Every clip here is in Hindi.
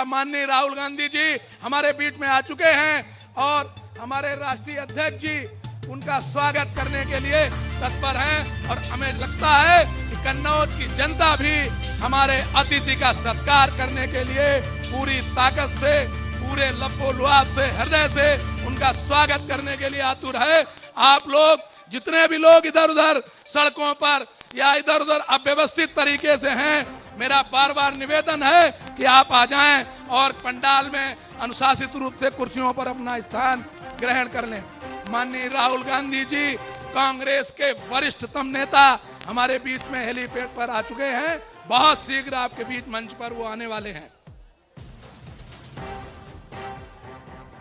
माननीय राहुल गांधी जी हमारे बीच में आ चुके हैं और हमारे राष्ट्रीय अध्यक्ष जी उनका स्वागत करने के लिए तत्पर हैं और हमें लगता है कि कन्नौज की जनता भी हमारे अतिथि का सत्कार करने के लिए पूरी ताकत से, पूरे लब्बो-लुआब से, हृदय से उनका स्वागत करने के लिए आतुर है। आप लोग जितने भी लोग इधर उधर सड़कों पर या इधर उधर अव्यवस्थित तरीके से हैं, मेरा बार बार निवेदन है कि आप आ जाएं और पंडाल में अनुशासित रूप से कुर्सियों पर अपना स्थान ग्रहण कर लें। माननीय राहुल गांधी जी कांग्रेस के वरिष्ठतम नेता हमारे बीच में हेलीपैड पर आ चुके हैं। बहुत शीघ्र आपके बीच मंच पर वो आने वाले हैं।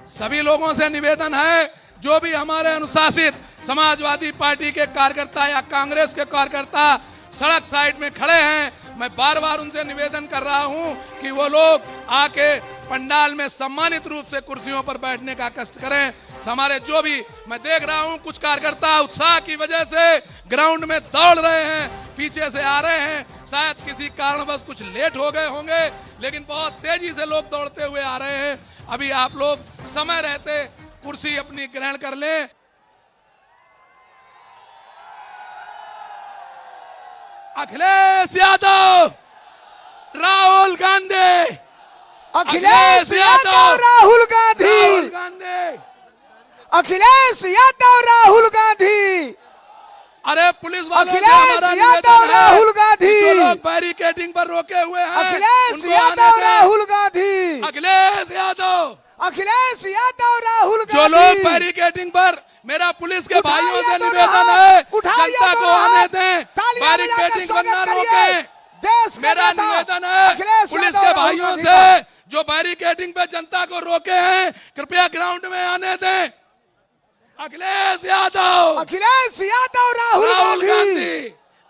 सभी लोगों से निवेदन है, जो भी हमारे अनुशासित समाजवादी पार्टी के कार्यकर्ता या कांग्रेस के कार्यकर्ता सड़क साइड में खड़े हैं, मैं बार बार उनसे निवेदन कर रहा हूं कि वो लोग आके पंडाल में सम्मानित रूप से कुर्सियों पर बैठने का कष्ट करें। हमारे जो भी मैं देख रहा हूं कुछ कार्यकर्ता उत्साह की वजह से ग्राउंड में दौड़ रहे हैं, पीछे से आ रहे हैं, शायद किसी कारणवश कुछ लेट हो गए होंगे, लेकिन बहुत तेजी से लोग दौड़ते हुए आ रहे हैं। अभी आप लोग समय रहते कुर्सी अपनी ग्रहण कर लें। अखिलेश यादव, राहुल गांधी, अखिलेश यादव, राहुल गांधी, अखिलेश यादव, राहुल गांधी, अरे पुलिस वालों अखिलेश यादव, राहुल गांधी, जो लोग बैरिकेडिंग पर रोके हुए हैं, अखिलेश यादव, राहुल गांधी, अखिलेश यादव, अखिलेश यादव, राहुल गांधी, जो लोग बैरिकेडिंग पर, मेरा पुलिस के भाइयों से निवेदन है, जनता को आने दें, बैरिकेडिंग पर न रोकें। मेरा निवेदन है पुलिस के भाइयों से, जो बैरिकेडिंग पे जनता को रोके हैं, कृपया ग्राउंड में आने दें। अखिलेश यादव, अखिलेश यादव, राहुल गांधी,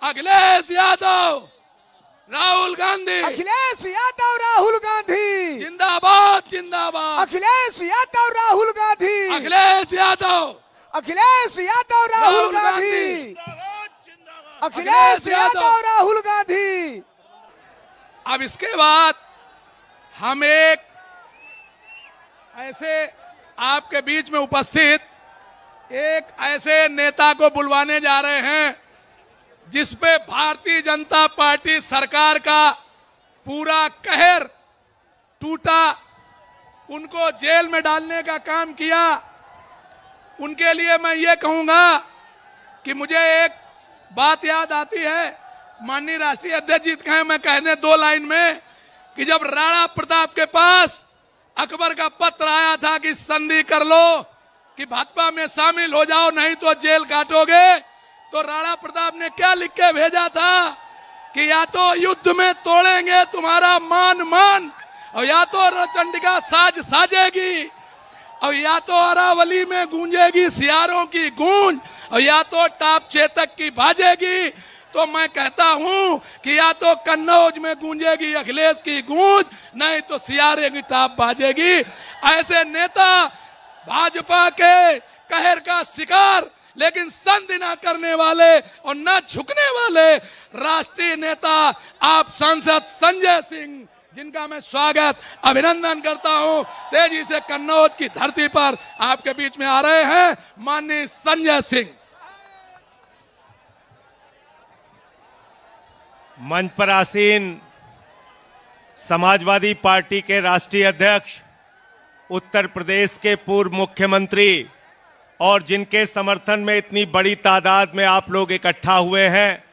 अखिलेश यादव, राहुल गांधी, अखिलेश यादव, राहुल गांधी, जिंदाबाद जिंदाबाद, अखिलेश यादव, राहुल गांधी, अखिलेश यादव, अखिलेश यादव, राहुल गांधी, अखिलेश यादव, राहुल गांधी। अब इसके बाद हम एक ऐसे आपके बीच में उपस्थित एक ऐसे नेता को बुलवाने जा रहे हैं जिसपे भारतीय जनता पार्टी सरकार का पूरा कहर टूटा, उनको जेल में डालने का काम किया। उनके लिए मैं ये कहूंगा कि मुझे एक बात याद आती है, माननीय राष्ट्रीय अध्यक्ष जी कहें, मैं कह दें 2 लाइन में, कि जब राणा प्रताप के पास अकबर का पत्र आया था कि संधि कर लो, कि भाजपा में शामिल हो जाओ नहीं तो जेल काटोगे, तो राणा प्रताप ने क्या लिख के भेजा था कि या तो युद्ध में तोड़ेंगे तुम्हारा मान, और या तो चंडिका साज साजेगी, और या तो अरावली में गूंजेगी सियारों की गूंज, और या तो टाप चेतक की बाजेगी। तो मैं कहता हूं कि या तो कन्नौज में गूंजेगी अखिलेश की गूंज, नहीं तो सियारे की टाप बाजेगी। ऐसे नेता भाजपा के कहर का शिकार, लेकिन संधि न करने वाले और न झुकने वाले राष्ट्रीय नेता आप सांसद संजय सिंह, जिनका मैं स्वागत अभिनंदन करता हूं, तेजी से कन्नौज की धरती पर आपके बीच में आ रहे हैं। माननीय संजय सिंह। मंच पर आसीन समाजवादी पार्टी के राष्ट्रीय अध्यक्ष, उत्तर प्रदेश के पूर्व मुख्यमंत्री और जिनके समर्थन में इतनी बड़ी तादाद में आप लोग इकट्ठा हुए हैं,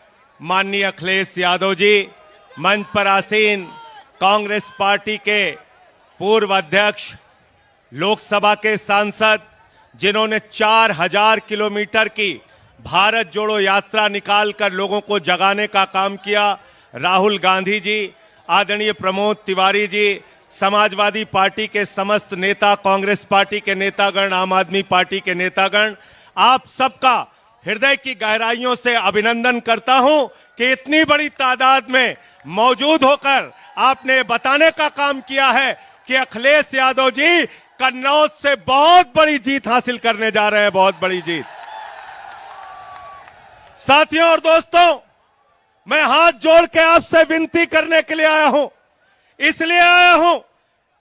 माननीय अखिलेश यादव जी। मंच पर आसीन कांग्रेस पार्टी के पूर्व अध्यक्ष, लोकसभा के सांसद, जिन्होंने 4000 किलोमीटर की भारत जोड़ो यात्रा निकालकर लोगों को जगाने का काम किया, राहुल गांधी जी, आदरणीय प्रमोद तिवारी जी, समाजवादी पार्टी के समस्त नेता, कांग्रेस पार्टी के नेतागण, आम आदमी पार्टी के नेतागण, आप सबका हृदय की गहराइयों से अभिनंदन करता हूं कि इतनी बड़ी तादाद में मौजूद होकर आपने बताने का काम किया है कि अखिलेश यादव जी कन्नौज से बहुत बड़ी जीत हासिल करने जा रहे हैं, बहुत बड़ी जीत। साथियों और दोस्तों, मैं हाथ जोड़ के आपसे विनती करने के लिए आया हूं, इसलिए आया हूं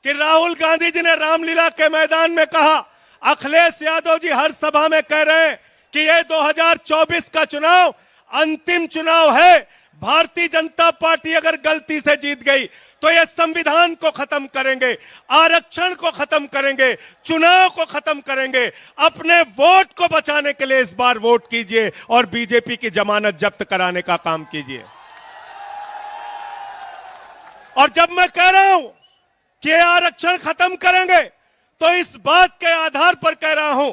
कि राहुल गांधी जी ने रामलीला के मैदान में कहा, अखिलेश यादव जी हर सभा में कह रहे हैं कि ये 2024 का चुनाव अंतिम चुनाव है। भारतीय जनता पार्टी अगर गलती से जीत गई तो ये संविधान को खत्म करेंगे, आरक्षण को खत्म करेंगे, चुनाव को खत्म करेंगे। अपने वोट को बचाने के लिए इस बार वोट कीजिए और बीजेपी की जमानत जब्त कराने का काम कीजिए। और जब मैं कह रहा हूं कि आरक्षण खत्म करेंगे तो इस बात के आधार पर कह रहा हूं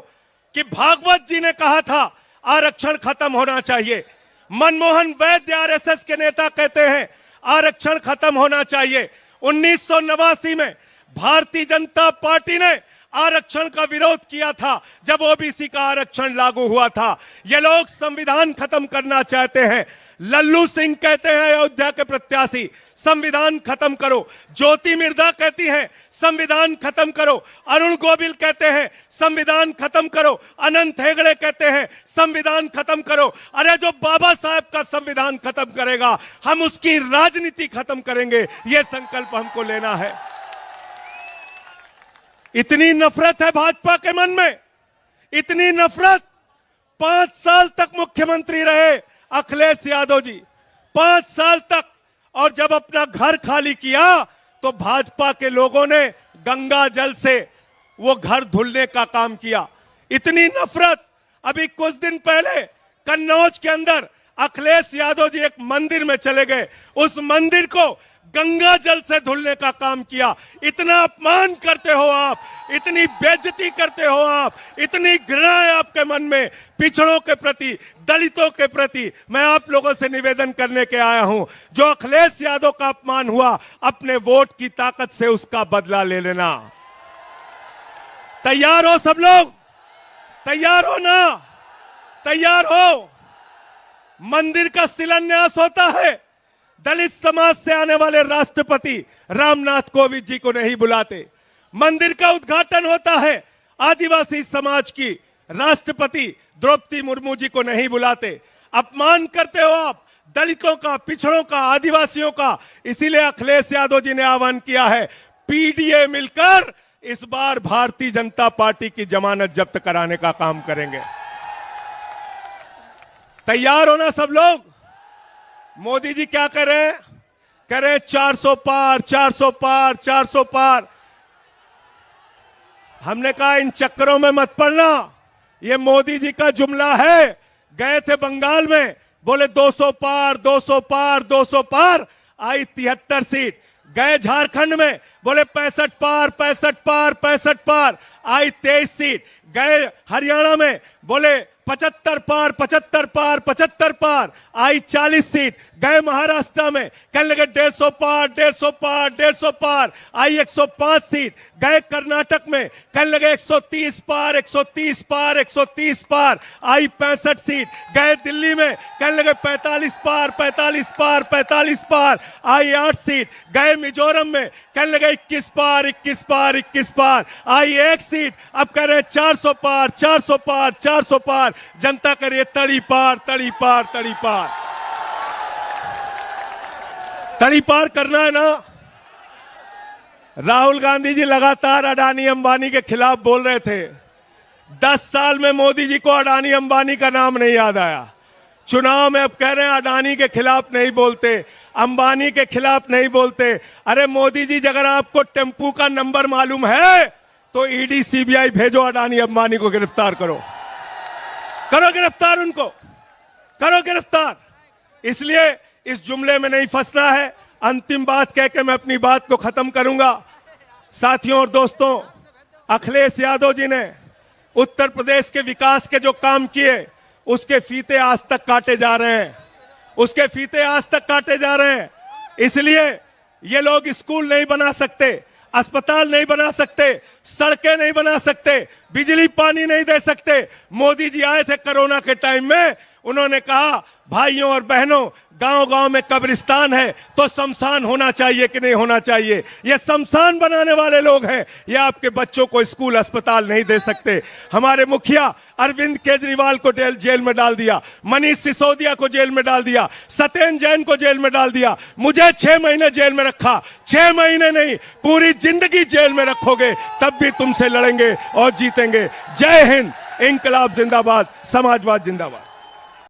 कि भागवत जी ने कहा था आरक्षण खत्म होना चाहिए। मनमोहन वैद्य आरएसएस के नेता कहते हैं आरक्षण खत्म होना चाहिए। 1989 में भारतीय जनता पार्टी ने आरक्षण का विरोध किया था जब ओबीसी का आरक्षण लागू हुआ था। ये लोग संविधान खत्म करना चाहते हैं। लल्लू सिंह कहते हैं अयोध्या के प्रत्याशी संविधान खत्म करो, ज्योति मिर्धा कहती हैं संविधान खत्म करो, अरुण गोविल कहते हैं संविधान खत्म करो, अनंत हेगड़े कहते हैं संविधान खत्म करो। अरे जो बाबा साहब का संविधान खत्म करेगा हम उसकी राजनीति खत्म करेंगे, यह संकल्प हमको लेना है। इतनी नफरत है भाजपा के मन में, इतनी नफरत। 5 साल तक मुख्यमंत्री रहे अखिलेश यादव जी, 5 साल तक। और जब अपना घर खाली किया तो भाजपा के लोगों ने गंगा जल से वो घर धुलने का काम किया। इतनी नफरत। अभी कुछ दिन पहले कन्नौज के अंदर अखिलेश यादव जी एक मंदिर में चले गए, उस मंदिर को गंगा जल से धुलने का काम किया। इतना अपमान करते हो आप, इतनी बेइज्जती करते हो आप, इतनी घृणा है आपके मन में पिछड़ों के प्रति, दलितों के प्रति। मैं आप लोगों से निवेदन करने के आया हूं, जो अखिलेश यादव का अपमान हुआ अपने वोट की ताकत से उसका बदला ले लेना। तैयार हो सब लोग? तैयार हो ना? तैयार हो? मंदिर का शिलान्यास होता है, दलित समाज से आने वाले राष्ट्रपति रामनाथ कोविंद जी को नहीं बुलाते। मंदिर का उद्घाटन होता है, आदिवासी समाज की राष्ट्रपति द्रौपदी मुर्मू जी को नहीं बुलाते। अपमान करते हो आप दलितों का, पिछड़ों का, आदिवासियों का। इसीलिए अखिलेश यादव जी ने आह्वान किया है पीडीए मिलकर इस बार भारतीय जनता पार्टी की जमानत जब्त कराने का काम करेंगे। तैयार हो ना सब लोग? मोदी जी क्या कर रहे हैं? कह रहे 400 पार, 400 पार, 400 पार। हमने कहा इन चक्करों में मत पड़ना, ये मोदी जी का जुमला है। गए थे बंगाल में, बोले 200 पार, 200 पार, 200 पार, आई 73 सीट। गए झारखंड में, बोले 65 पार, 65 पार, 65 पार, आई 23 सीट। गए हरियाणा में, बोले 75 पार, 75 पार, 75 पार, आई 40 सीट। गए महाराष्ट्र में, कहने लगे 150 पार, 150 पार, 150 पार, आई 105 सीट। गए कर्नाटक में, कहने लगे 130 पार, 130 पार, 130 पार, आई 65 सीट। गए दिल्ली में, कहने लगे 45 पार, 45 पार, 45 पार, आई 8 सीट। गए मिजोरम में, कहने लगे 21 पार, 21 पार, 21 पार, आई 1 सीट। अब कह रहे 400 पार, 400 पार, 400 पार। जनता करे तड़ी पार, तड़ी पार, तड़ी पार। तड़ी पार करना है ना? राहुल गांधी जी लगातार अडानी अंबानी के खिलाफ बोल रहे थे। 10 साल में मोदी जी को अडानी अंबानी का नाम नहीं याद आया। चुनाव में अब कह रहे हैं अडानी के खिलाफ नहीं बोलते, अंबानी के खिलाफ नहीं बोलते। अरे मोदी जी, अगर आपको टेम्पू का नंबर मालूम है तो ईडी सीबीआई भेजो, अडानी अंबानी को गिरफ्तार करो, करो गिरफ्तार, उनको करो गिरफ्तार। इसलिए इस जुमले में नहीं फंसना है। अंतिम बात कह के मैं अपनी बात को खत्म करूंगा। साथियों और दोस्तों, अखिलेश यादव जी ने उत्तर प्रदेश के विकास के जो काम किए उसके फीते आज तक काटे जा रहे हैं, उसके फीते आज तक काटे जा रहे हैं। इसलिए ये लोग स्कूल नहीं बना सकते, अस्पताल नहीं बना सकते, सड़कें नहीं बना सकते, बिजली पानी नहीं दे सकते। मोदी जी आए थे कोरोना के टाइम में, उन्होंने कहा, भाइयों और बहनों, गांव-गांव में कब्रिस्तान है तो शमशान होना चाहिए कि नहीं होना चाहिए? ये शमशान बनाने वाले लोग हैं। ये आपके बच्चों को स्कूल अस्पताल नहीं दे सकते। हमारे मुखिया अरविंद केजरीवाल को जेल में डाल दिया, मनीष सिसोदिया को जेल में डाल दिया, सत्येंद्र जैन को जेल में डाल दिया, मुझे 6 महीने जेल में रखा। 6 महीने नहीं, पूरी जिंदगी जेल में रखोगे तब भी तुमसे लड़ेंगे और जीतेंगे। जय हिंद, इंकलाब जिंदाबाद, समाजवाद जिंदाबाद।